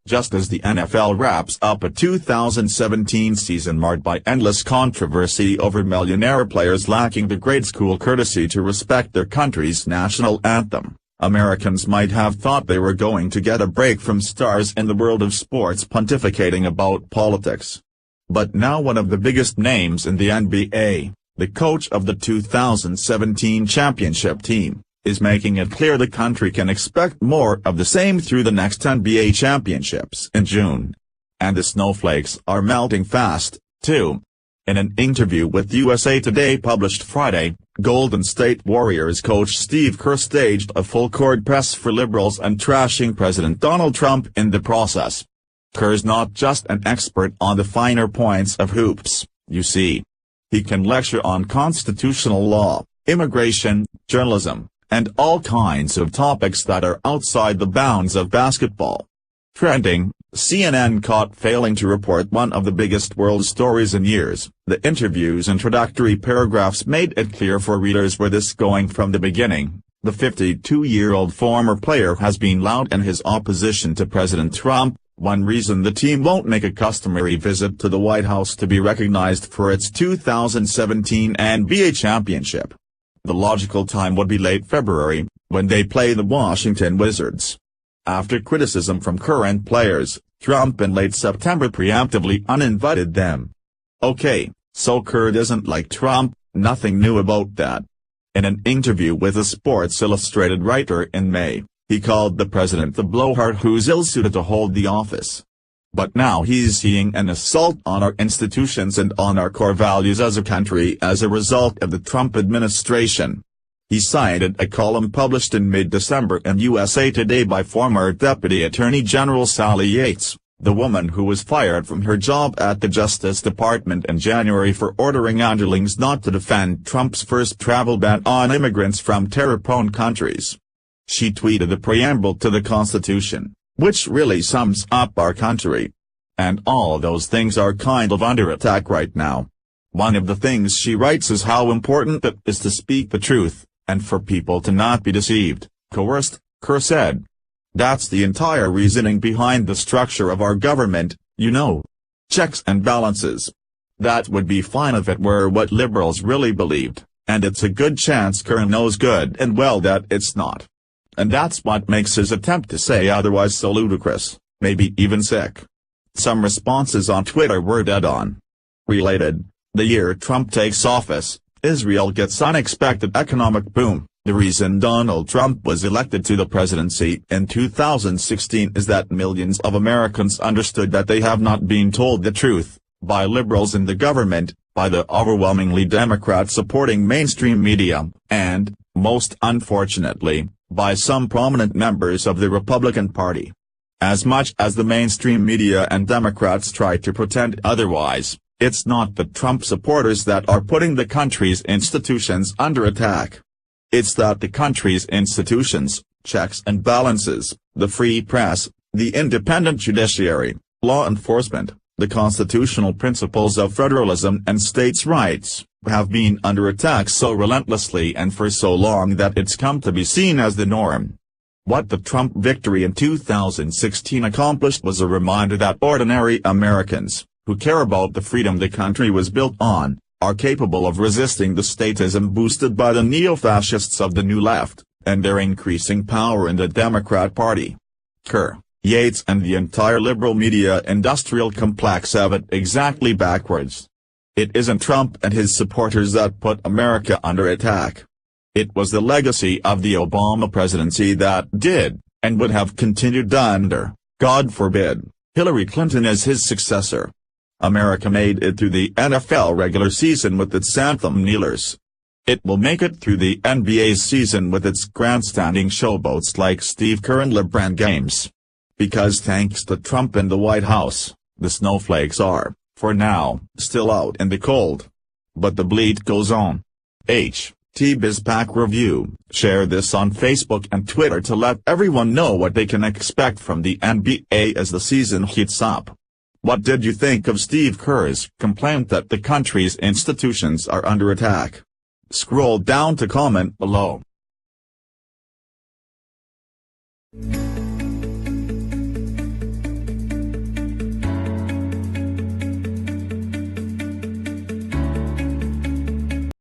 just as the NFL wraps up a 2017 season marred by endless controversy over millionaire players lacking the grade school courtesy to respect their country's national anthem. Americans might have thought they were going to get a break from stars in the world of sports pontificating about politics. But now one of the biggest names in the NBA, the coach of the 2017 championship team, is making it clear the country can expect more of the same through the next NBA championships in June. And the snowflakes are melting fast, too. In an interview with USA Today published Friday, Golden State Warriors coach Steve Kerr staged a full-court press for liberals and trashing President Donald Trump in the process. Kerr's not just an expert on the finer points of hoops, you see. He can lecture on constitutional law, immigration, journalism, and all kinds of topics that are outside the bounds of basketball. Trending, CNN caught failing to report one of the biggest world stories in years. The interview's introductory paragraphs made it clear for readers where this going from the beginning. The 52-year-old former player has been loud in his opposition to President Trump, one reason the team won't make a customary visit to the White House to be recognized for its 2017 NBA championship. The logical time would be late February, when they play the Washington Wizards. After criticism from current players, Trump in late September preemptively uninvited them. Okay, so Kerr isn't like Trump, nothing new about that. In an interview with a Sports Illustrated writer in May, he called the president the blowhard who's ill-suited to hold the office. But now he's seeing an assault on our institutions and on our core values as a country as a result of the Trump administration. He cited a column published in mid-December in USA Today by former Deputy Attorney General Sally Yates, the woman who was fired from her job at the Justice Department in January for ordering underlings not to defend Trump's first travel ban on immigrants from terror-prone countries. She tweeted the preamble to the Constitution, which really sums up our country. And all those things are kind of under attack right now. One of the things she writes is how important it is to speak the truth, and for people to not be deceived, coerced, Kerr said. That's the entire reasoning behind the structure of our government, you know. Checks and balances. That would be fine if it were what liberals really believed, and it's a good chance Kerr knows good and well that it's not. And that's what makes his attempt to say otherwise so ludicrous, maybe even sick. Some responses on Twitter were dead on. Related, the year Trump takes office, Israel gets unexpected economic boom. The reason Donald Trump was elected to the presidency in 2016 is that millions of Americans understood that they have not been told the truth, by liberals in the government, by the overwhelmingly Democrat-supporting mainstream media, and, most unfortunately, by some prominent members of the Republican Party. As much as the mainstream media and Democrats try to pretend otherwise, it's not the Trump supporters that are putting the country's institutions under attack. It's that the country's institutions, checks and balances, the free press, the independent judiciary, law enforcement, the constitutional principles of federalism and states' rights, have been under attack so relentlessly and for so long that it's come to be seen as the norm. What the Trump victory in 2016 accomplished was a reminder that ordinary Americans, who care about the freedom the country was built on, are capable of resisting the statism boosted by the neo-fascists of the New Left, and their increasing power in the Democrat Party. Kerr, Yates and the entire liberal media industrial complex have it exactly backwards. It isn't Trump and his supporters that put America under attack. It was the legacy of the Obama presidency that did, and would have continued under, God forbid, Hillary Clinton as his successor. America made it through the NFL regular season with its anthem kneelers. It will make it through the NBA's season with its grandstanding showboats like Steve Kerr and LeBron James. Because thanks to Trump and the White House, the snowflakes are, for now, still out in the cold. But the bleat goes on. T-BizPack Review. Share this on Facebook and Twitter to let everyone know what they can expect from the NBA as the season heats up. What did you think of Steve Kerr's complaint that the country's institutions are under attack? Scroll down to comment below.